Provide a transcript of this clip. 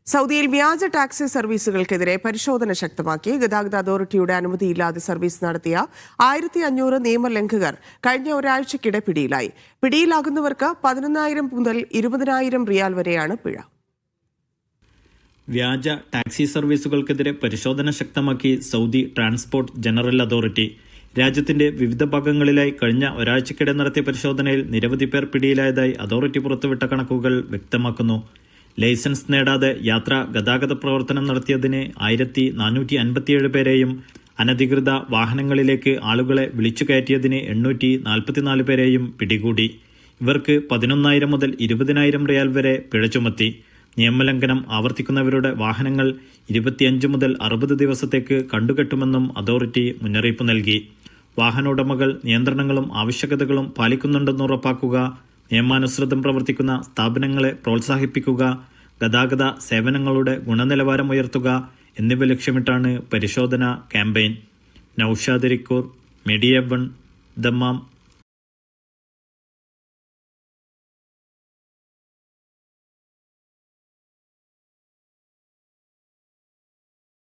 സൗദിയിൽ വ്യാജ ടാക്സി സർവീസുകൾക്കെതിരെ പരിശോധന ശക്തമാക്കി. ഗതാഗത അതോറിറ്റിയുടെ അനുമതിയില്ലാതെ സർവീസ് നടത്തിയ 1500 നിയമലംഘകർ കഴിഞ്ഞ ഒരാഴ്ചക്കിടെ പിടിയിലായി. പിടിയിലാകുന്നവർക്ക് 11,000 മുതൽ 20,000 റിയാൽ വരെയാണ് പിഴ. വ്യാജ ടാക്സി സർവീസുകൾക്കെതിരെ പരിശോധന ശക്തമാക്കി സൗദി ട്രാൻസ്പോർട്ട് ജനറൽ അതോറിറ്റി. രാജ്യത്തിന്റെ വിവിധ ഭാഗങ്ങളിലായി കഴിഞ്ഞ ഒരാഴ്ചക്കിടെ നടത്തിയ പരിശോധനയിൽ നിരവധി പേർ പിടിയിലായതായി അതോറിറ്റി പുറത്തുവിട്ട കണക്കുകൾ വ്യക്തമാക്കുന്നു. ലൈസൻസ് നേടാതെ ഗതാഗത പ്രവർത്തനം നടത്തിയതിന് 1457 പേരെയും അനധികൃത വാഹനങ്ങളിലേക്ക് ആളുകളെ വിളിച്ചു കയറ്റിയതിന് 844 പേരെയും പിടികൂടി. ഇവർക്ക് 11,000 മുതൽ 20,000 റിയാൽ വരെ പിഴ ചുമത്തി. നിയമലംഘനം ആവർത്തിക്കുന്നവരുടെ വാഹനങ്ങൾ 25 മുതൽ 60 ദിവസത്തേക്ക് കണ്ടുകെട്ടുമെന്നും അതോറിറ്റി മുന്നറിയിപ്പ് നൽകി. വാഹനോടമകൾ നിയന്ത്രണങ്ങളും ആവശ്യകതകളും പാലിക്കുന്നുണ്ടെന്ന് ഉറപ്പാക്കുക, നിയമാനുസൃതം പ്രവർത്തിക്കുന്ന സ്ഥാപനങ്ങളെ പ്രോത്സാഹിപ്പിക്കുക, ഗതാഗത സേവനങ്ങളുടെ ഗുണനിലവാരം ഉയർത്തുക എന്നിവ ലക്ഷ്യമിട്ടാണ് പരിശോധനാ ക്യാമ്പയിൻ. Naushad, media 1, Dammam.